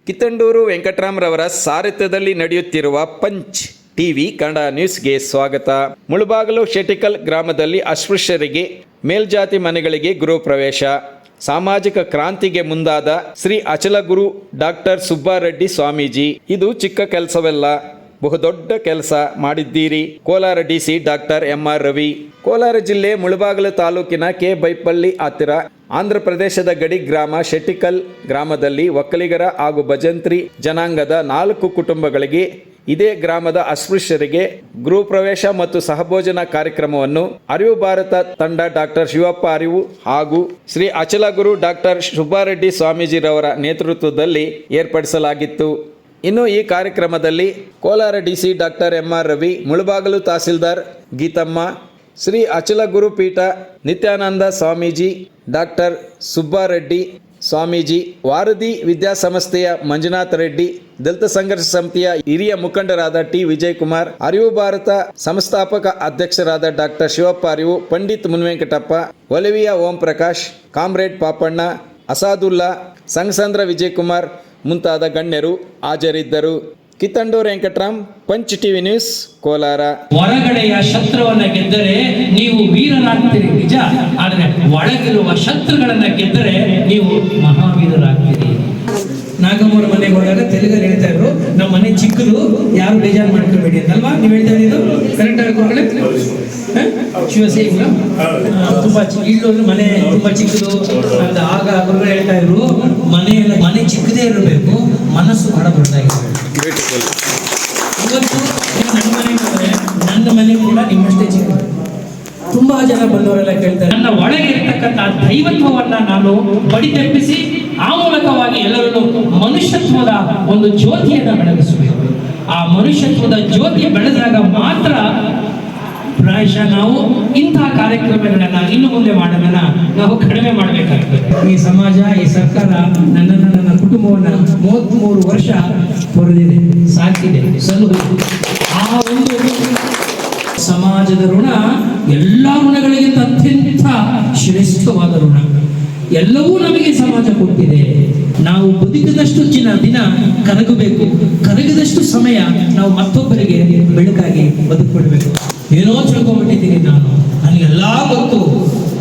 ಕಿತ್ತಂಡೂರು ವೆಂಕಟರಾಮರವರ ಸಾರಥ್ಯದಲ್ಲಿ ನಡೆಯುತ್ತಿರುವ punch TV Kannada ನ್ಯೂಸ್ಗೆ ಸ್ವಾಗತ. ಮುಳಬಾಗಿಲು ಶೆಟ್ಟಿಕಲ್ ಗ್ರಾಮದಲ್ಲಿ ಅಸ್ಪೃಶ್ಯರಿಗೆ ಮೇಲ್ಜಾತಿ ಮನೆಗಳಿಗೆ ಗೃಹ ಪ್ರವೇಶ. ಸಾಮಾಜಿಕ ಕ್ರಾಂತಿಗೆ ಮುಂದಾದ ಶ್ರೀ ಅಚಲಗುರು ಡಾಕ್ಟರ್ ಸುಬ್ಬಾರೆಡ್ಡಿ ಸ್ವಾಮೀಜಿ. ಇದು ಚಿಕ್ಕ ಕೆಲಸವಲ್ಲ, ಬಹುದೊಡ್ಡ ಕೆಲಸ ಮಾಡಿದ್ದೀರಿ. Kolar DC doctor M R Ravi. Kolar ಜಿಲ್ಲೆ ಮುಳಬಾಗಿಲು ತಾಲೂಕಿನ ಕೆ ಬೈಪಳ್ಳಿ ಹತ್ತಿರ ಆಂಧ್ರ ಪ್ರದೇಶದ ಗಡಿ ಗ್ರಾಮ ಶೆಟ್ಟಿಕಲ್ ಗ್ರಾಮದಲ್ಲಿ ಒಕ್ಕಲಿಗರ ಹಾಗೂ ಭಜಂತ್ರಿ ಜನಾಂಗದ 4 ಕುಟುಂಬಗಳಿಗೆ ಇದೇ ಗ್ರಾಮದ ಅಸ್ಪೃಶ್ಯರಿಗೆ ಗೃಹ ಪ್ರವೇಶ ಮತ್ತು ಸಹಭೋಜನ ಕಾರ್ಯಕ್ರಮವನ್ನು ಅರಿವು ಭಾರತ ತಂಡ ಡಾಕ್ಟರ್ ಶಿವಪ್ಪ ಅರಿವು ಹಾಗೂ ಶ್ರೀ ಅಚಲಗುರು ಡಾಕ್ಟರ್ ಸುಬ್ಬಾರೆಡ್ಡಿ ಸ್ವಾಮೀಜಿರವರ ನೇತೃತ್ವದಲ್ಲಿ ಏರ್ಪಡಿಸಲಾಗಿತ್ತು. ಇನ್ನು ಈ ಕಾರ್ಯಕ್ರಮದಲ್ಲಿ Kolar DC doctor M R Ravi, Mulbagal tahsildar Geethamma, Shri Achalaguru ಪೀಠ ನಿತ್ಯಾನಂದ ಸ್ವಾಮೀಜಿ, ಡಾಕ್ಟರ್ ಸುಬ್ಬಾರೆಡ್ಡಿ ಸ್ವಾಮೀಜಿ, ವಾರಧಿ ವಿದ್ಯಾಸಂಸ್ಥೆಯ ಮಂಜುನಾಥ ರೆಡ್ಡಿ, ದಲಿತ ಸಂಘರ್ಷ ಸಮಿತಿಯ ಹಿರಿಯ ಮುಖಂಡರಾದ ಟಿ ವಿಜಯಕುಮಾರ್, ಅರಿವು ಭಾರತ ಸಂಸ್ಥಾಪಕ ಅಧ್ಯಕ್ಷರಾದ doctor Shivappa Arivu, Pandit Munivenkatappa, Olivia Om Prakash, comrade Papanna, Asadulla, Sanghasandra Vijayakumar ಮುಂತಾದ ಗಣ್ಯರು ಹಾಜರಿದ್ದರು. Kittandur Venkatram, punch TV news, Kolar. ಹೊರಗಡೆಯ ಶತ್ರುವನ್ನ ಗೆದ್ದರೆ ನೀವು ವೀರರಾಗ್ತೀರಿ ನಿಜ, ಆದರೆ ಒಳಗಿರುವ ಶತ್ರುಗಳನ್ನ ಗೆದ್ದರೆ ನೀವು ಮಹಾವೀರರಾಗ್ತೀರಿ. ನಾಗಮ್ಮವ್ರ ಮನೆಗೆ ಹೋದಾಗ ತೆಲುಗಲ್ಲಿ ಹೇಳ್ತಾ ಇದ್ರು, ನಮ್ಮ ಮನೆ ಚಿಕ್ಕದು, ಯಾರು ಬೇಜಾರು ಮಾಡ್ಕೊಬೇಡಿ ಅಂತಲ್ವಾ? ನೀವು ಹೇಳ್ತಾ ಇದ್ದು ಕರೆಕ್ಟ್ ಆಗಿ ಶಿವಸೇನ ತುಂಬಾ ಇಲ್ಲೊಂದು ಮನೆ ತುಂಬಾ ಚಿಕ್ಕದು ಅಂತ. ಆಗ ಗುರುಗಳು ಹೇಳ್ತಾ ಇದ್ರು, ಮನೆ ಚಿಕ್ಕದೇ ಇರಬೇಕು, ಮನಸ್ಸು ಬಹಳ ದೊಡ್ಡದಾಗಿರಬೇಕು. ಇವತ್ತು ನನ್ನ ಮನೆ ಕೂಡ ನಿಮ್ಮಷ್ಟೇ ಚಿಕ್ಕ. ತುಂಬಾ ಜನ ಬಂದವರೆಲ್ಲ ಕೇಳ್ತಾರೆ, ನನ್ನ ಒಳಗೆ ಇರ್ತಕ್ಕಂಥ ದೈವತ್ವವನ್ನ ನಾನು ಬಡಿದೆಬ್ಬಿಸಿ ಆ ಮೂಲಕವಾಗಿ ಎಲ್ಲರಲ್ಲೂ ಮನುಷ್ಯತ್ವದ ಒಂದು ಜ್ಯೋತಿಯನ್ನು ಬೆಳಗಿಸಬೇಕು. ಆ ಮನುಷ್ಯತ್ವದ ಜ್ಯೋತಿ ಬೆಳೆದಾಗ ಮಾತ್ರ ಪ್ರಾಯಶಃ ನಾವು ಇಂತಹ ಕಾರ್ಯಕ್ರಮಗಳನ್ನ ಇನ್ನು ಮುಂದೆ ಮಾಡೋದನ್ನ ನಾವು ಕಡಿಮೆ ಮಾಡಬೇಕಾಗ್ತದೆ. ಈ ಸಮಾಜ, ಈ ಸರ್ಕಾರ ನನ್ನನ್ನು, ನನ್ನ ಕುಟುಂಬವನ್ನ 33 ವರ್ಷ ಹೊರದಿದೆ, ಸಾಕಿದೆ, ಆ ಒಂದು ಸಮಾಜದ ಋಣ ಎಲ್ಲ ಋಣಗಳಿಗಿಂತ ಅತ್ಯಂತ ಶ್ರೇಷ್ಠವಾದ ಋಣ. ಎಲ್ಲವೂ ನಮಗೆ ಸಮಾಜ ಕೊಟ್ಟಿದೆ. ನಾವು ಬದುಕಿದಷ್ಟು ದಿನ ಕರಗಬೇಕು, ಕರಗಿದಷ್ಟು ಸಮಯ ನಾವು ಮತ್ತೊಬ್ಬರಿಗೆ ಬೆಳಕಾಗಿ ಬದುಕೊಳ್ಬೇಕು. ಏನೋ ತಿಳ್ಕೊಂಡ್ಬಿಟ್ಟಿದ್ದೀನಿ ನಾನು, ನನಗೆಲ್ಲ ಗೊತ್ತು,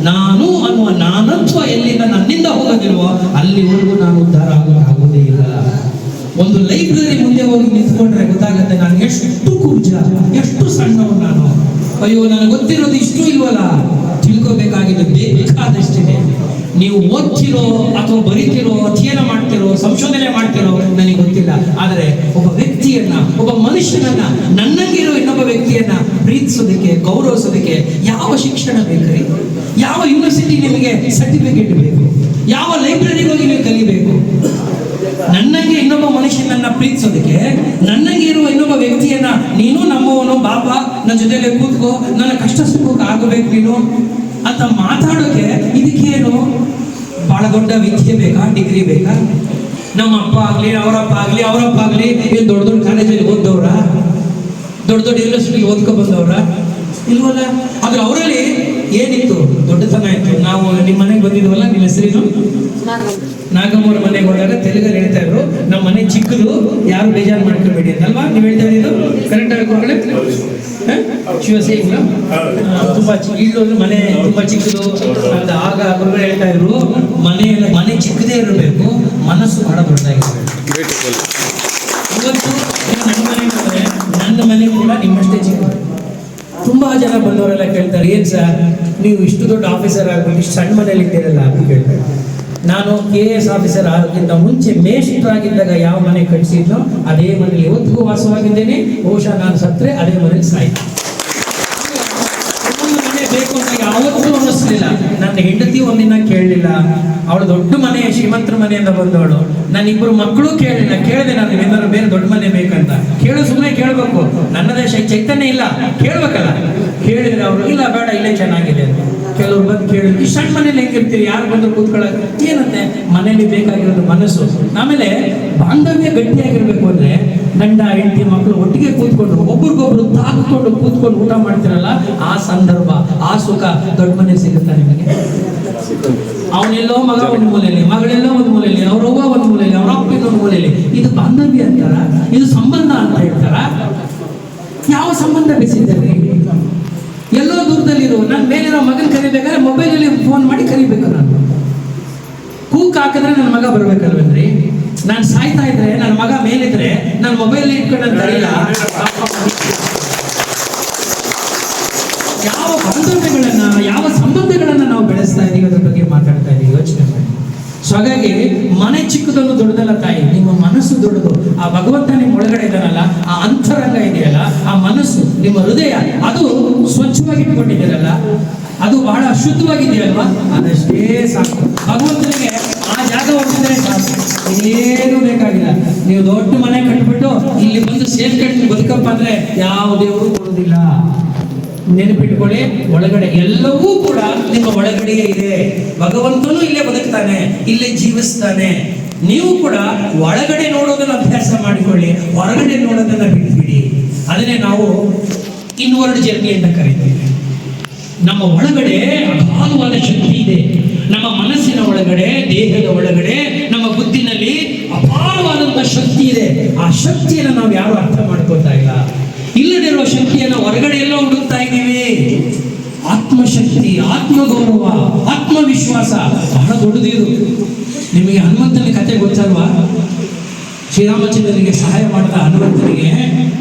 ನಾನು ಅನ್ನುವ ನಾನತ್ವ ಎಲ್ಲಿಂದ ನನ್ನಿಂದ ಹೋಗೋದಿಲ್ವೋ ಅಲ್ಲಿವರೆಗೂ ನಾನು ಉದ್ಧಾರ ಆಗೋದೇ ಇಲ್ಲ. ಒಂದು ಲೈಬ್ರರಿ ಮುಂದೆ ಹೋಗಿ ನಿಂತ್ಕೊಂಡ್ರೆ ಗೊತ್ತಾಗುತ್ತೆ ನಾನು ಎಷ್ಟು ಕುಬ್ಜ, ಎಷ್ಟು ಸಣ್ಣವನು ನಾನು. ಅಯ್ಯೋ, ನನಗೆ ಗೊತ್ತಿರೋದು ಇಷ್ಟು ಇಲ್ವಲ್ಲ. ತಿಳ್ಕೋಬೇಕಾಗಿದ್ದು ಬೇಕಾದಷ್ಟಿದೆ. ನೀವು ಓದ್ತಿರೋ ಅಥವಾ ಬರೀತಿರೋ, ಅಧ್ಯಯನ ಮಾಡ್ತಿರೋ, ಸಂಶೋಧನೆ ಮಾಡ್ತಿರೋ ನನಗೆ ಗೊತ್ತಿಲ್ಲ. ಆದರೆ ಒಬ್ಬ ವ್ಯಕ್ತಿಯನ್ನ, ಒಬ್ಬ ಮನುಷ್ಯನನ್ನ, ನನ್ನಂಗಿರೋ ಇನ್ನೊಬ್ಬ ವ್ಯಕ್ತಿಯನ್ನ ಪ್ರೀತಿಸೋದಕ್ಕೆ, ಗೌರವಿಸೋದಕ್ಕೆ ಯಾವ ಶಿಕ್ಷಣ ಬೇಕ್ರಿ? ಯಾವ ಯೂನಿವರ್ಸಿಟಿ ನಿಮಗೆ ಸರ್ಟಿಫಿಕೇಟ್ ಬೇಕು? ಯಾವ ಲೈಬ್ರರಿಗೆ ಹೋಗಿ ನೀವು ಕಲಿಬೇಕು? ನನ್ನಂಗೆ ಇನ್ನೊಬ್ಬ ಮನುಷ್ಯನನ್ನ ಪ್ರೀತಿಸೋದಕ್ಕೆ, ನನ್ನಂಗೆ ಇರುವ ಇನ್ನೊಬ್ಬ ವ್ಯಕ್ತಿಯನ್ನ ನೀನು ನಮ್ಮವನು ಬಾಬಾ, ನನ್ನ ಜೊತೆಲೆ ಕೂತ್ಕೋ, ನನ್ನ ಕಷ್ಟ ಸುಖಕ್ಕೆ ಆಗಬೇಕು ನೀನು ಅಂತ ಮಾತಾಡೋಕೆ ಇದಕ್ಕೇನು ಬಹಳ ದೊಡ್ಡ ವಿದ್ಯೆ ಬೇಕಾ, ಡಿಗ್ರಿ ಬೇಕಾ? ನಮ್ಮ ಅಪ್ಪ ಆಗ್ಲಿ, ಅವರಪ್ಪ ಆಗ್ಲಿ ಏನು ದೊಡ್ಡ ದೊಡ್ಡ ಕಾಲೇಜಲ್ಲಿ ಓದ್ದವ್ರ, ದೊಡ್ಡ ಯೂನಿವರ್ಸಿಟಿ ಓದ್ಕೊ ಬಂದವ್ರ? ಇಲ್ವಲ್ಲ. ಆದ್ರೆ ಅವರಲ್ಲಿ ಏನಿತ್ತು? ದೊಡ್ಡತನ ಇತ್ತು. ನಾವು ನಿಮ್ಮ ಮನೆಗೆ ಬಂದಿದ್ವಲ್ಲ, ನಿಮ್ಮ ಹೆಸರೇನು? ನಾಗಮ್ಮವ್ರ ಮನೆಗೆ ಹೋದಾಗ ತೆಲುಗಲ್ಲಿ ಹೇಳ್ತಾ ಇದ್ರು, ನಮ್ಮ ಮನೆ ಚಿಕ್ಕದು, ಯಾರು ಬೇಜಾರು ಮಾಡ್ಕೊಬೇಡಿ ಅಂತಲ್ವಾ? ನೀವು ಹೇಳ್ತಾ ಇದ್ದು ಕರೆಕ್ಟ್ ಆಗಿ ಶಿವಸೇನ ತುಂಬಾ ಇಲ್ಲೊಂದು ಮನೆ ತುಂಬಾ ಚಿಕ್ಕದು ಅಂತ. ಆಗ ಗುರುಗಳು ಹೇಳ್ತಾ ಇದ್ರು, ಮನೆ ಚಿಕ್ಕದೇ ಇರಬೇಕು, ಮನಸ್ಸು ಬಹಳ ದೊಡ್ಡದಾಗಿರಬೇಕು. ಇವತ್ತು ನನ್ನ ಮನೆ ಕೂಡ ನಿಮ್ಮಷ್ಟೇ ಚಿಕ್ಕದು. ತುಂಬಾ ಜನ ಬಂದವರೆಲ್ಲ ಕೇಳ್ತಾರೆ, ಏನ್ ಸರ್ ನೀವು ಇಷ್ಟು ದೊಡ್ಡ ಆಫೀಸರ್ ಆಗ್ಬಿಟ್ಟು ಇಷ್ಟು ಸಣ್ಣ ಮನೇಲಿ ಇದ್ದೀರಲ್ಲ ಅಂತ ಕೇಳ್ತಾರೆ. ನಾನು KS ಆಫೀಸರ್ ಆಗೋಕ್ಕಿಂತ ಮುಂಚೆ ಮೇಷ್ಟ್ರಾಗಿದ್ದಾಗ ಯಾವ ಮನೆ ಕಟ್ಟಿಸಿದ್ನೋ ಅದೇ ಮನೇಲಿ ಇವತ್ತಿಗೂ ವಾಸವಾಗಿದ್ದೇನೆ. ಬಹುಶಃ ನಾನು ಸತ್ತರೆ ಅದೇ ಮನೇಲಿ ಸಾಯ್ತು. ಮನೆ ಬೇಕು ಅಂತ ಯಾವತ್ತೂ ಅನ್ನಿಸ್ಲಿಲ್ಲ. ನನ್ನ ಹೆಂಡತಿ ಒಂದಿನ ಕೇಳಲಿಲ್ಲ, ಅವಳು ದೊಡ್ಡ ಮನೆ, ಶ್ರೀಮಂತರ ಮನೆಯಿಂದ ಬಂದವಳು. ನನ್ನ 2 ಮಕ್ಕಳು ಕೇಳಲಿಲ್ಲ. ಕೇಳಿದೆ ನಾನು, ಏನಾದ್ರು ಬೇರೆ ದೊಡ್ಡ ಮನೆ ಬೇಕಂತ. ಸುಮ್ಮನೆ ಕೇಳಬೇಕು, ನನ್ನ ದೇಶ ಚೈತನ್ಯ ಇಲ್ಲ, ಕೇಳ್ಬೇಕಲ್ಲ. ಕೇಳಿದ್ರೆ ಅವರು ಇಲ್ಲ ಬೇಡ, ಇಲ್ಲೇ ಚೆನ್ನಾಗಿದೆ ಅಂತ. ಕೆಲವ್ರು ಬಂದು ಕೇಳಿದ್ರು, ಈ ಸಣ್ಣ ಮನೇಲಿ ಹೆಂಗಿರ್ತೀರಿ, ಯಾರು ಬಂದ್ರು ಕೂತ್ಕೊಳ್ಳೋದು? ಏನಂತೆ, ಮನೇಲಿ ಬೇಕಾಗಿರೋದು ಮನಸ್ಸು. ಆಮೇಲೆ ಬಾಂಧವ್ಯ ಗಟ್ಟಿಯಾಗಿರ್ಬೇಕು ಅಂದ್ರೆ ಗಂಡ ಹೆಂಡತಿ ಮಕ್ಕಳು ಒಟ್ಟಿಗೆ ಕೂತ್ಕೊಂಡು ಒಬ್ರಿಗೊಬ್ರು ತಾಕಿಕೊಂಡು ಕೂತ್ಕೊಂಡು ಊಟ ಮಾಡ್ತಿರಲ್ಲ, ಆ ಸಂದರ್ಭ, ಆ ಸುಖ ದೊಡ್ಡ ಮನೆ ಸಿಗುತ್ತಾ ನಿಮಗೆ? ಅವನೆಲ್ಲೋ ಮಗ ಒಂದು ಮೂಲೆಯಲ್ಲಿ, ಮಗಳೆಲ್ಲೋ ಒಂದು ಮೂಲೆಯಲ್ಲಿ, ಅವ್ರವ್ವ ಒಂದು ಮೂಲೆಯಲ್ಲಿ, ಅವ್ರ ಅಪ್ಪ ಇನ್ನೊಂದು ಮೂಲೆಯಲ್ಲಿ. ಇದು ಬಾಂಧವ್ಯ ಅಂತಾರ? ಇದು ಸಂಬಂಧ ಅಂತ ಹೇಳ್ತಾರ? ಯಾವ ಸಂಬಂಧ ಬೆಳೆಸಿದ್ದಾರೆ? ಎಲ್ಲೋ ದೂರದಲ್ಲಿರೋ ನನ್ನ ಮೇಲಿರೋ ಮಗನ ಕರಿಬೇಕಾದ್ರೆ ಮೊಬೈಲಲ್ಲಿ ಫೋನ್ ಮಾಡಿ ಕರಿಬೇಕು. ನಾನು ಕೂಕ್ ಹಾಕಿದ್ರೆ ನನ್ನ ಮಗ ಬರ್ಬೇಕಲ್ವೇನ್ರಿ? ನಾನು ಸಾಯ್ತಾ ಇದ್ರೆ ನನ್ನ ಮಗ ಮೇಲಿದ್ರೆ ನನ್ನ ಮೊಬೈಲ್ ಇಟ್ಕೊಂಡು ನಾನು ಕರೀಲ. ಯಾವ ಬಾಂಧವ್ಯಗಳನ್ನ, ಯಾವ ಸಂಬಂಧಗಳನ್ನ ನಾವು ಬೆಳೆಸ್ತಾ ಇದೀವಿ, ಅದ್ರ ಬಗ್ಗೆ ಮಾತಾಡ್ತಾ ಇದೀವಿ. ಯೋಚನೆ ಮಾಡಿ. ಸೊ ಹಾಗಾಗಿ ಮನೆ ಚಿಕ್ಕದೊಂದು ದೊಡ್ಡದಲ್ಲ ತಾಯಿ, ನಿಮ್ಮ ಮನಸ್ಸು ದೊಡ್ಡದು. ಆ ಭಗವಂತ ನಿಮ್ಮ ಒಳಗಡೆ ಇದ್ದಾನಲ್ಲ, ಆ ಅಂತರಂಗ ಇದೆಯಲ್ಲ, ಆ ಮನಸ್ಸು, ನಿಮ್ಮ ಹೃದಯ, ಅದು ಸ್ವಚ್ಛವಾಗಿ ಇಟ್ಕೊಂಡಿದ್ದೀರಲ್ಲ, ಅದು ಬಹಳ ಶುದ್ಧವಾಗಿದೆಯಲ್ವಾ, ಅದಷ್ಟೇ ಸಾಕು. ಭಗವಂತನಿಗೆ ಆ ಜಾಗ ಹೊರಟಿದ್ರೆ ಸಾಕು, ಏನು ಬೇಕಾಗಿಲ್ಲ. ನೀವು ದೊಡ್ಡ ಮನೆ ಕಟ್ಬಿಟ್ಟು ಇಲ್ಲಿ ಬಂದು ಸೇರ್ಕೊಂಡು ಬದುಕಪ್ಪ ಅಂದ್ರೆ ಯಾವ ದೇವರು ಕೊಡೋದಿಲ್ಲ. ನೆನಪಿಟ್ಕೊಳ್ಳಿ, ಒಳಗಡೆ ಎಲ್ಲವೂ ಕೂಡ ನಿಮ್ಮ ಒಳಗಡೆಯೇ ಇದೆ. ಭಗವಂತನು ಇಲ್ಲೇ ಬದುಕ್ತಾನೆ, ಇಲ್ಲೇ ಜೀವಿಸ್ತಾನೆ. ನೀವು ಕೂಡ ಒಳಗಡೆ ನೋಡೋದನ್ನ ಅಭ್ಯಾಸ ಮಾಡಿಕೊಳ್ಳಿ, ಹೊರಗಡೆ ನೋಡೋದನ್ನ ಬಿಟ್ಬಿಡಿ. ಅದನ್ನೇ ನಾವು ಇನ್ವರ್ಡ್ ಜರ್ನಿ ಅಂತ ಕರಿತೀವಿ. ನಮ್ಮ ಒಳಗಡೆ ಅಗಾಧವಾದ ಶಕ್ತಿ ಇದೆ. ನಮ್ಮ ಮನಸ್ಸಿನ ಒಳಗಡೆ, ದೇಹದ ಒಳಗಡೆ, ನಮ್ಮ ಬುದ್ಧಿನಲ್ಲಿ ಅಪಾರವಾದಂತಹ ಶಕ್ತಿ ಇದೆ. ಆ ಶಕ್ತಿಯನ್ನು ನಾವು ಯಾರು ಅರ್ಥ ಮಾಡ್ಕೊತಾ ಇಲ್ಲ. ಇಲ್ಲದಿರುವ ಶಕ್ತಿಯನ್ನು ಹೊರಗಡೆ ಎಲ್ಲ ಹುಡುಕ್ತಾ ಇದ್ದೀವಿ. ಆತ್ಮಶಕ್ತಿ, ಆತ್ಮಗೌರವ, ಆತ್ಮವಿಶ್ವಾಸ ಬಹಳ ದೊಡ್ಡದು. ನಿಮಗೆ ಹನುಮಂತನ ಕತೆ ಗೊತ್ತಲ್ವಾ? ಶ್ರೀರಾಮಚಂದ್ರನಿಗೆ ಸಹಾಯ ಮಾಡಿದ ಹನುಮಂತನಿಗೆ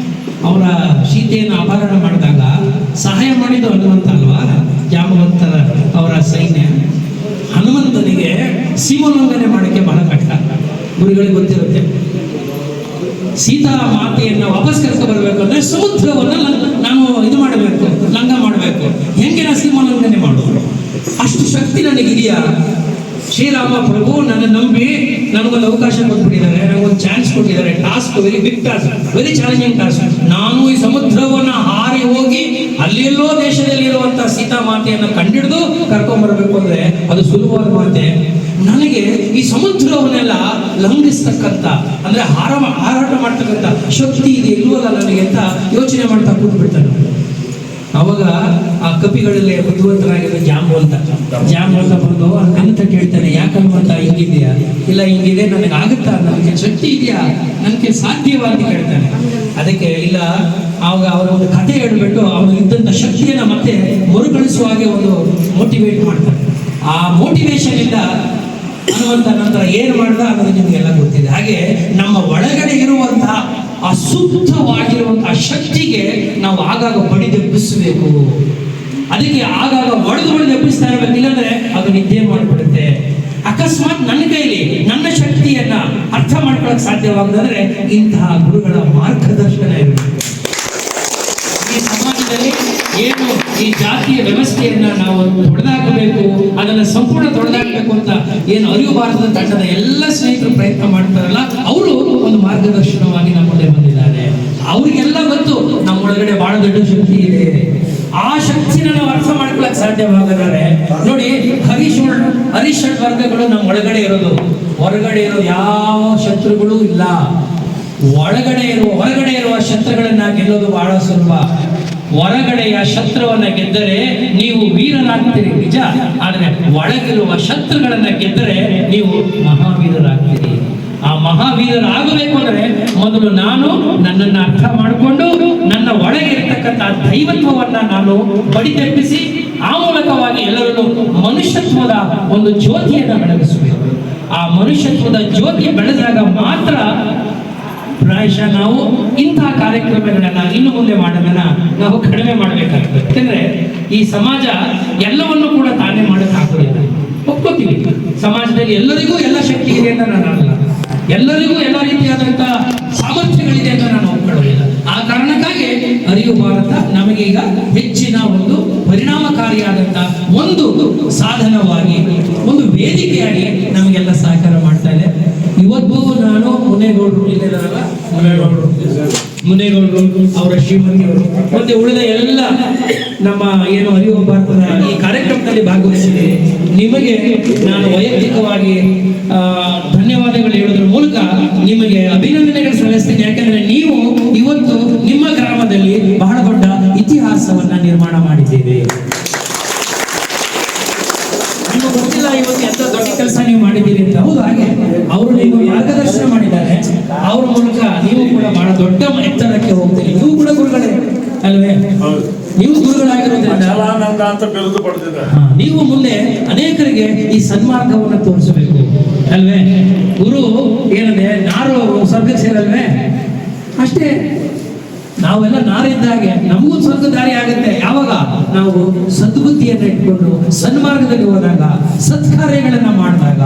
ಅವರ ಸೀತೆಯನ್ನು ಅಪಹರಣ ಮಾಡಿದಾಗ ಸಹಾಯ ಮಾಡಿದ್ದು ಹನುಮಂತ ಅಲ್ವಾ? ಜಾಮವಂತರ ಅವರ ಸೈನ್ಯ. ಹನುಮಂತನಿಗೆ ಸೀಮೋಲ್ಲಂಘನೆ ಮಾಡೋಕ್ಕೆ ಬಹಳ ಕಷ್ಟ. ಗುರುಗಳಿಗೆ ಗೊತ್ತಿರುತ್ತೆ. ಸೀತಾ ಮಾತೆಯನ್ನು ವಾಪಸ್ ಕರ್ಕೊ ಬರ್ಬೇಕು ಅಂದ್ರೆ ಸಮುದ್ರವನ್ನ ನಾನು ಇದು ಮಾಡಬೇಕು, ಲಂಘ ಮಾಡಬೇಕು. ಹೆಂಗೆ ನಾ ಸೀಮೋಲ್ಲಂಘನೆ ಮಾಡೋದು? ಅಷ್ಟು ಶಕ್ತಿ ನನಗಿದೆಯಾ? ಶ್ರೀರಾಮ ಪ್ರಭು ನನ್ನ ನಂಬಿ ನನಗೊಂದು ಅವಕಾಶ ಕೊಟ್ಬಿಟ್ಟಿದ್ದಾರೆ, ನನಗೊಂದು ಚಾನ್ಸ್ ಕೊಟ್ಟಿದ್ದಾರೆ. Task very big task, very challenging task. ನಾನು ಈ ಸಮುದ್ರವನ್ನ ಹಾರಿ ಹೋಗಿ ಅಲ್ಲೆಲ್ಲೋ ದೇಶದಲ್ಲಿರುವಂತಹ ಸೀತಾ ಮಾತೆಯನ್ನು ಕಂಡಿಡಿದು ಕರ್ಕೊಂಡ್ಬರ್ಬೇಕು ಅಂದ್ರೆ ಅದು ಸುಲಭವಾದ ಮಾತೆ. ನನಗೆ ಈ ಸಮುದ್ರವನ್ನೆಲ್ಲ ಲಂಘಿಸ್ತಕ್ಕಂಥ ಅಂದ್ರೆ ಹಾರಾಟ ಮಾಡ್ತಕ್ಕಂಥ ಶಕ್ತಿ ಇದೆ ಇಲ್ವಲ್ಲ ನನಗೆ ಅಂತ ಯೋಚನೆ ಮಾಡ್ತಾ ಕೂತ್ಬಿಡ್ತಾನೆ. ಅವಾಗ ಆ ಕಪಿಗಳಲ್ಲಿ ಬುದ್ಧಿವಂತರಾಗಿರೋ ಜಾಂಬವಂತ ಬಂದು ಅಂತ ಕೇಳ್ತಾನೆ, ಯಾಕಂತ ಹಿಂಗಿದೆಯಾ? ಇಲ್ಲ ಹಿಂಗಿದೆ, ನನಗೆ ಆಗುತ್ತಾ? ನನಗೆ ಶಕ್ತಿ ಇದೆಯಾ? ನನಗೆ ಸಾಧ್ಯವಾ ಅಂತ ಕೇಳ್ತಾನೆ. ಅದಕ್ಕೆ ಇಲ್ಲ, ಆವಾಗ ಅವರ ಒಂದು ಕಥೆ ಹೇಳ್ಬಿಟ್ಟು ಅವನು ಇದ್ದಂಥ ಶಕ್ತಿಯನ್ನು ಮತ್ತೆ ಮರುಕಳಿಸುವ ಹಾಗೆ ಒಂದು ಮೋಟಿವೇಟ್ ಮಾಡ್ತಾನೆ. ಆ ಮೋಟಿವೇಶನ್ ಇಂದ ಹನುಮಂತ ನಂತರ ಏನು ಮಾಡ್ದ ಅನ್ನೋದು ನಿಮಗೆಲ್ಲ ಗೊತ್ತಿದೆ. ಹಾಗೆ ನಮ್ಮ ಒಳಗಡೆ ಇರುವಂತಹ ಅಶುದ್ಧವಾಗಿರುವಂತಹ ಶಕ್ತಿಗೆ ನಾವು ಆಗಾಗ ಬಡಿದೆಬ್ಬಿಸಬೇಕು. ಅದಕ್ಕೆ ಆಗಾಗ ಒಡೆದು ಎಬ್ಬಿಸ್ತಾ ಇರಬೇಕು. ಇಲ್ಲಾಂದ್ರೆ ಅದು ನಿದ್ದೆ ಮಾಡಿಬಿಡುತ್ತೆ. ಅಕಸ್ಮಾತ್ ನನ್ನ ಕೈಲಿ ನನ್ನ ಶಕ್ತಿಯನ್ನ ಅರ್ಥ ಮಾಡ್ಕೊಳಕ್ ಸಾಧ್ಯವಾಗದಂದ್ರೆ ಇಂತಹ ಗುರುಗಳ ಮಾರ್ಗದರ್ಶನ ಇರಬೇಕು. ಈ ಸಮಾಜದಲ್ಲಿ ಏನು ಈ ಜಾತಿಯ ವ್ಯವಸ್ಥೆಯನ್ನ ನಾವು ತೊಡೆದಾಕಬೇಕು, ಅದನ್ನ ಸಂಪೂರ್ಣ ತೊಡೆದಾಕಬೇಕು ಅಂತ ಏನು ಅರಿವು ಭಾರತದ ತಂಡದ ಎಲ್ಲ ಸ್ನೇಹಿತರು ಪ್ರಯತ್ನ ಮಾಡ್ತಾರಲ್ಲ, ಅವರು ಒಂದು ಮಾರ್ಗದರ್ಶನವಾಗಿ ನಮ್ಮ ಮುಂದೆ ಬಂದಿದ್ದಾರೆ. ಅವ್ರಿಗೆಲ್ಲ ಗೊತ್ತು ನಮ್ಮೊಳಗಡೆ ಬಹಳ ದೊಡ್ಡ ಶಕ್ತಿ ಇದೆ. ಆ ಶಕ್ತಿನ ನಾವು ಅರ್ಥ ಮಾಡ್ಕೊಳಕ್ ಸಾಧ್ಯವಾಗದರೆ ನೋಡಿ, ಹರಿಷಡ್ ವರ್ಗಗಳು ನಮ್ಮ ಒಳಗಡೆ ಇರೋದು. ಹೊರಗಡೆ ಇರೋ ಯಾವ ಶತ್ರುಗಳು ಇಲ್ಲ. ಹೊರಗಡೆ ಇರುವ ಶತ್ರುಗಳನ್ನ ಗೆಲ್ಲೋದು ಬಹಳ ಸುಲಭ. ಹೊರಗಡೆಯ ಶತ್ರುವನ್ನ ಗೆದ್ದರೆ ನೀವು ವೀರರಾಗ್ತೀರಿ ನಿಜ, ಆದರೆ ಒಳಗಿರುವ ಶತ್ರುಗಳನ್ನ ಗೆದ್ದರೆ ನೀವು ಮಹಾವೀರರಾಗ್ತೀರಿ. ಆ ಮಹಾವೀರರಾಗಬೇಕು ಅಂದ್ರೆ ಮೊದಲು ನಾನು ನನ್ನನ್ನು ಅರ್ಥ ಮಾಡಿಕೊಂಡು ನನ್ನ ಒಳಗಿರ್ತಕ್ಕಂಥ ದೈವತ್ವವನ್ನ ನಾನು ಬಡಿದೆಬ್ಬಿಸಿ ಆ ಮೂಲಕವಾಗಿ ಎಲ್ಲರಲ್ಲೂ ಮನುಷ್ಯತ್ವದ ಒಂದು ಜ್ಯೋತಿಯನ್ನು ಬೆಳಗಿಸಬೇಕು. ಆ ಮನುಷ್ಯತ್ವದ ಜ್ಯೋತಿ ಬೆಳೆದಾಗ ಮಾತ್ರ ಪ್ರಾಯಶಃ ನಾವು ಇಂತಹ ಕಾರ್ಯಕ್ರಮಗಳನ್ನ ಇನ್ನು ಮುಂದೆ ಮಾಡೋದನ್ನ ನಾವು ಕಡಿಮೆ ಮಾಡಬೇಕಾಗ್ತದೆ. ಯಾಕಂದ್ರೆ ಈ ಸಮಾಜ ಎಲ್ಲವನ್ನೂ ಕೂಡ ತಾನೇ ಮಾಡೋಕ್ಕಾಗೋದಿಲ್ಲ. ಒಪ್ಕೋತೀವಿ, ಸಮಾಜದಲ್ಲಿ ಎಲ್ಲರಿಗೂ ಎಲ್ಲ ಶಕ್ತಿ ಇದೆ ಅಂತ ನಾನು ಅನ್ನಲ್ಲ, ಎಲ್ಲರಿಗೂ ಎಲ್ಲ ರೀತಿಯಾದಂತಹ ಸಾಮರ್ಥ್ಯಗಳಿದೆ ಅಂತ ನಾನು ಒಪ್ಕೊಳ್ಳೋದಿಲ್ಲ. ಆ ಕಾರಣಕ್ಕಾಗಿ ಅರಿವು ಭಾರತ ನಮಗೆ ಈಗ ಹೆಚ್ಚಿನ ಒಂದು ಪರಿಣಾಮಕಾರಿಯಾದಂತಹ ಒಂದು ಸಾಧನವಾಗಿ, ಒಂದು ವೇದಿಕೆಯಾಗಿ ನಮಗೆಲ್ಲ ಸಹಕಾರ ಮಾಡ್ತಾ ಇದೆ. ಇವತ್ತು ನಾನು ಮುನೇಗೌಡರು ಇಲ್ಲಿದ್ದಾರಲ್ಲ, ಮುನೇಗೌಡರು ಅವರ ಶ್ರೀಮತಿಯವರು ಮತ್ತೆ ಉಳಿದ ಎಲ್ಲ ನಮ್ಮ ಏನು ಅರಿವು ಭಾರತದ ಈ ಕಾರ್ಯಕ್ರಮದಲ್ಲಿ ಭಾಗವಹಿಸಿದೆ. ನಿಮಗೆ ನಾನು ವೈಯಕ್ತಿಕವಾಗಿ ಧನ್ಯವಾದಗಳು ಹೇಳೋದ್ರ ಮೂಲಕ ನಿಮಗೆ ಅಭಿನಂದನೆಗಳು ಸಲ್ಲಿಸ್ತೀನಿ. ಯಾಕಂದ್ರೆ ನೀವು ಇವತ್ತು ನಿಮ್ಮ ಗ್ರಾಮದಲ್ಲಿ ಬಹಳ ದೊಡ್ಡ ಇತಿಹಾಸವನ್ನ ನಿರ್ಮಾಣ ಮಾಡಿದ್ದೇವೆ. ನಿಮಗೆ ಗೊತ್ತಿಲ್ಲ ಇವತ್ತು ಎಂತ ಬಹಳ ದೊಡ್ಡ ಎತ್ತರಕ್ಕೆ ಹೋಗ್ತೀರಿ. ನೀವು ಕೂಡ ಗುರುಗಳೇ ಅಲ್ವೇ? ನೀವು ಗುರುಗಳಾಗಿರೋದ್ರಿಂದ ಜಲಾನಂದ ಅಂತ ಬಿರುದು ಪಡೆದಿದ್ದಾರೆ. ನೀವು ಮುಂದೆ ಅನೇಕರಿಗೆ ಈ ಸನ್ಮಾರ್ಗವನ್ನು ತೋರಿಸಬೇಕು ಅಲ್ವೇ? ಗುರು ಏನಂದ್ರೆ ನಾರು ಸ್ವರ್ಗಕ್ಕೆ ಸೇರಲ್ವೇ? ಅಷ್ಟೇ. ನಾವೆಲ್ಲ ನಾರಿದ್ದಾಗೆ ನಮಗೂ ಸ್ವರ್ಗ ದಾರಿ ಆಗುತ್ತೆ ಯಾವಾಗ ನಾವು ಸದ್ಬುದ್ಧಿಯನ್ನು ಇಟ್ಕೊಂಡು ಸನ್ಮಾರ್ಗದಲ್ಲಿ ಹೋದಾಗ, ಸತ್ಕಾರ್ಯಗಳನ್ನ ಮಾಡಿದಾಗ.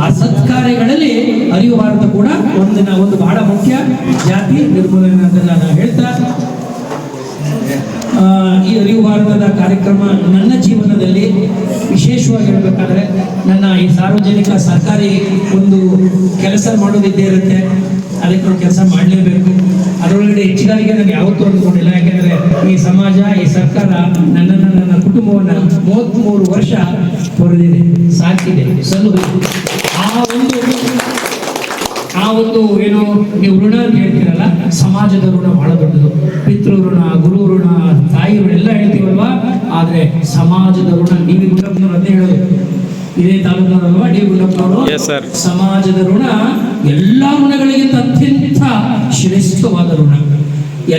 ಆ ಸತ್ಕಾರ್ಯಗಳಲ್ಲಿ ಅರಿವು ಭಾರತ ಕೂಡ ಒಂದು ಬಹಳ ಮುಖ್ಯ. ಜಾತಿ ನಿರ್ಮೂಲನೆ ಅಂತ ನಾನು ಹೇಳ್ತಾ, ಈ ಅರಿವು ಭಾರತದ ಕಾರ್ಯಕ್ರಮ ನನ್ನ ಜೀವನದಲ್ಲಿ ವಿಶೇಷವಾಗಿ ಹೇಳಬೇಕಾದ್ರೆ, ನನ್ನ ಈ ಸಾರ್ವಜನಿಕ ಸರ್ಕಾರಿ ಒಂದು ಕೆಲಸ ಮಾಡೋದಿದ್ದೇ ಇರುತ್ತೆ. ಅದಕ್ಕೆ ಒಂದು ಕೆಲಸ ಮಾಡಲೇಬೇಕು. ಅದರೊಳಗಡೆ ಹೆಚ್ಚಿಗಾರಿಗೆ ನನಗೆ ಯಾವತ್ತೂ ಅಂದ್ಕೊಂಡಿಲ್ಲ. ಯಾಕೆಂದ್ರೆ ಈ ಸಮಾಜ, ಈ ಸರ್ಕಾರ ನನ್ನನ್ನು, ನನ್ನ ಕುಟುಂಬವನ್ನು 33 ವರ್ಷ ಹೊರದಿದೆ, ಸಾಕಿದೆ, ಸಲ್ಲುಬೇಕು. ಆ ಒಂದು ಏನು ನೀವು ಋಣ ಅಂತ ಹೇಳ್ತೀರಲ್ಲ, ಸಮಾಜದ ಋಣ ಬಹಳ ದೊಡ್ಡದು. ಪಿತೃ ಋಣ, ಗುರು ಋಣ, ತಾಯಿ ಋಣ ಎಲ್ಲ ಹೇಳ್ತೀವಲ್ವಾ. ಆದ್ರೆ ಸಮಾಜದ ಋಣ, ಡಿ.ವಿ. ಗುಂಡಪ್ಪನವರು ಅದೇ ಹೇಳೋದು. ಇದೇ ತಾಲೂಕಿನವರಲ್ವಾ ಡಿ.ವಿ. ಗುಂಡಪ್ಪನವರು? ಸಮಾಜದ ಋಣ ಎಲ್ಲ ಋಣಗಳಿಗಿಂತ ಅತ್ಯಂತ ಶ್ರೇಷ್ಠವಾದ ಋಣ.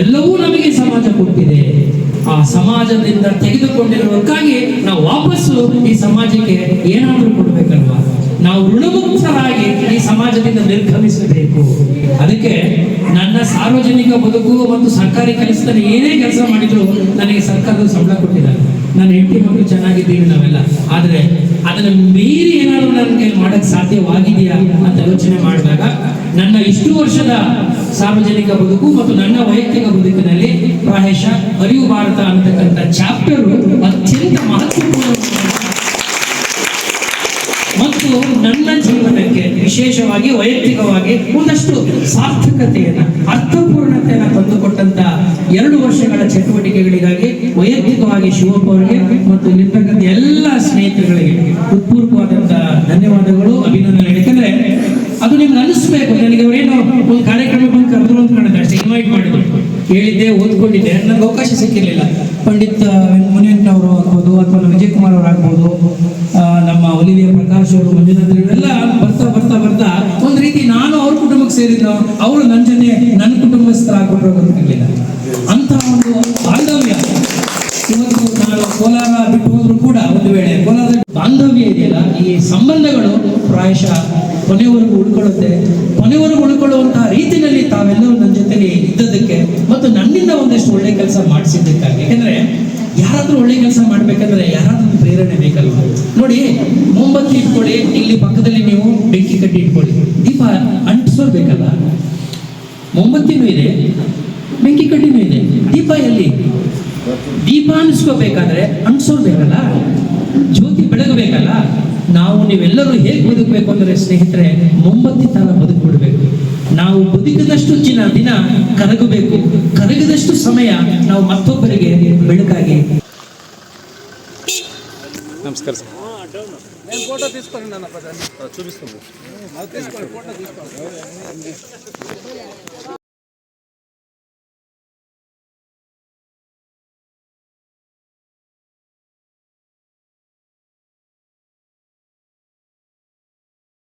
ಎಲ್ಲವೂ ನಮಗೆ ಸಮಾಜ ಕೊಟ್ಟಿದೆ. ಆ ಸಮಾಜದಿಂದ ತೆಗೆದುಕೊಂಡಿರುವುದಕ್ಕಾಗಿ ನಾವು ವಾಪಸ್ಸು ಈ ಸಮಾಜಕ್ಕೆ ಏನಾದರೂ ಕೊಡ್ಬೇಕಲ್ವಾ? ನಾವು ಋಣಮುಕ್ತರಾಗಿ ಈ ಸಮಾಜದಿಂದ ನಿರ್ಗಮಿಸಬೇಕು. ಅದಕ್ಕೆ ನನ್ನ ಸಾರ್ವಜನಿಕ ಬದುಕು ಮತ್ತು ಸರ್ಕಾರಿ ಕೆಲಸದಲ್ಲಿ ಏನೇ ಕೆಲಸ ಮಾಡಿದ್ರು ನನಗೆ ಸರ್ಕಾರದ ಸಂಬಳ ಕೊಟ್ಟಿದ್ದಾರೆ. ನನ್ನ ಹೆಂಡತಿ ಮಕ್ಕಳು ಚೆನ್ನಾಗಿದ್ದೀವಿ ನಾವೆಲ್ಲ. ಆದ್ರೆ ಅದನ್ನು ಮೀರಿ ಏನಾದರೂ ನನ್ನ ಕೈ ಮಾಡಕ್ ಸಾಧ್ಯವಾಗಿದೆಯಾ ಅಂತ ಯೋಚನೆ ಮಾಡಿದಾಗ, ನನ್ನ ಇಷ್ಟು ವರ್ಷದ ಸಾರ್ವಜನಿಕ ಬದುಕು ಮತ್ತು ನನ್ನ ವೈಯಕ್ತಿಕ ಬದುಕಿನಲ್ಲಿ ಪ್ರಾಯಶಃ ಅರಿವು ಭಾರತ ಅಂತಕ್ಕಂಥ ಚಾಪ್ಟರ್ ಅತ್ಯಂತ ಮಹತ್ವಪೂರ್ಣ ಮತ್ತು ನನ್ನ ಜೀವನಕ್ಕೆ ವಿಶೇಷವಾಗಿ ವೈಯಕ್ತಿಕವಾಗಿ ಒಂದಷ್ಟು ಸಾರ್ಥಕತೆಯನ್ನ, ಅರ್ಥಪೂರ್ಣತೆಯನ್ನ ತಂದುಕೊಟ್ಟಂತ 2 ವರ್ಷಗಳ ಚಟುವಟಿಕೆಗಳಿಗಾಗಿ ವೈಯಕ್ತಿಕವಾಗಿ ಶಿವಪ್ಪ ಅವರಿಗೆ ಮತ್ತು ಇಲ್ಲಿರ್ತಕ್ಕಂಥ ಎಲ್ಲ ಸ್ನೇಹಿತರುಗಳಿಗೆ ಹೃತ್ಪೂರ್ವಕವಾದಂತಹ ಧನ್ಯವಾದಗಳು, ಅಭಿನಂದನೆ. ಯಾಕಂದ್ರೆ ಅದು ನಿಮ್ಗೆ ಅನಿಸ್ಬೇಕು, ನನಗೆ ಅವರೇನೋ ಒಂದು ಕಾರ್ಯಕ್ರಮ ಬಂದು ಕರೆದ್ರು ಅಂತ ಕಾಣುತ್ತೆ ಅಷ್ಟೇ, ಇನ್ವೈಟ್ ಮಾಡಿದ್ರು, ಹೇಳಿದ್ದೆ, ಓದ್ಕೊಂಡಿದ್ದೆ, ನನಗೆ ಅವಕಾಶ ಸಿಕ್ಕಿರಲಿಲ್ಲ. ಪಂಡಿತ್ ಮುನಿಯಣ್ಣವರು ಆಗ್ಬೋದು, ಅಥವಾ ವಿಜಯ್ ಕುಮಾರ್ ಅವರು ಆಗ್ಬೋದು, ನಮ್ಮ ಒಲಿವಿಯ ಪ್ರಕಾಶ್ ಅವರು, ಮಂಜುನಾಥ್ ಇವರೆಲ್ಲ ಬರ್ತಾ ಬರ್ತಾ ಬರ್ತಾ ಒಂದು ರೀತಿ ನಾನು ಅವ್ರ ಕುಟುಂಬಕ್ಕೆ ಸೇರಿದ್ದು, ಅವರು ನನ್ನ ಜೊತೆ ನನ್ನ ಕುಟುಂಬಸ್ಥರಾಗ್ಬಿಟ್ರು ಗೊತ್ತಿರಲಿಲ್ಲ. ಅಂತ ಒಂದು ಬಾಂಧವ್ಯ ಇವತ್ತು ನಾನು ಕೋಲಾರ ಬಿಟ್ಟು ಹೋದ್ರು ಕೂಡ ಒಂದು ವೇಳೆ ಕೋಲಾರದ ಬಾಂಧವ್ಯ ಇದೆಯಲ್ಲ, ಈ ಸಂಬಂಧಗಳು ಪ್ರಾಯಶಃ ಕೊನೆವರೆಗೂ ಉಳ್ಕೊಳ್ಳುತ್ತೆ. ಕೊನೆವರೆಗೂ ಉಳ್ಕೊಳ್ಳುವಂತಹ ರೀತಿಯಲ್ಲಿ ತಾವೆಲ್ಲರೂ ನನ್ನ ಜೊತೆಲಿ ಇದ್ದದಕ್ಕೆ ಮತ್ತು ನನ್ನಿಂದ ಒಂದಷ್ಟು ಒಳ್ಳೆ ಕೆಲಸ ಮಾಡಿಸಿದ್ದಕ್ಕಾಗಿ. ಯಾಕಂದ್ರೆ ಯಾರಾದ್ರೂ ಒಳ್ಳೆ ಕೆಲಸ ಮಾಡ್ಬೇಕಂದ್ರೆ ಯಾರಾದ್ರೂ ಪ್ರೇರಣೆ ಬೇಕಲ್ವ? ನೋಡಿ, ಮೊಂಬತ್ತಿ ಇಟ್ಕೊಳ್ಳಿ, ಇಲ್ಲಿ ಪಕ್ಕದಲ್ಲಿ ನೀವು ಬೆಂಕಿ ಕಟ್ಟಿ ಇಟ್ಕೊಳ್ಳಿ, ದೀಪ ಅಂಟಿಸೋರ್ ಬೇಕಲ್ಲ. ಮೊಂಬತ್ತಿನೂ ಇದೆ, ಬೆಂಕಿ ಕಡ್ಡಿನೂ ಇದೆ, ದೀಪ ಎಲ್ಲಿ? ದೀಪ ಅನಿಸ್ಕೋಬೇಕಾದ್ರೆ ಅಂಟಿಸೋರ್ ಬೇಕಲ್ಲ, ಜ್ಯೋತಿ ಬೆಳಗಬೇಕಲ್ಲ. ನಾವು ನೀವೆಲ್ಲರೂ ಹೇಗೆ ಬದುಕಬೇಕು ಅಂದ್ರೆ ಸ್ನೇಹಿತರೆ, ಮೊಂಬತ್ತಿ ತರ ಬದುಕ್ಬಿಡ್ಬೇಕು. ನಾವು ಬದುಕಿದಷ್ಟು ದಿನ ಕರಗಬೇಕು, ಕರಗಿದಷ್ಟು ಸಮಯ ನಾವು ಮತ್ತೊಬ್ಬರಿಗೆ ಬೆಳಕಾಗಿ. ನಮಸ್ಕಾರ ಸರ್. ಫೋಟೋ తీసుకొని చూపిస్తాను.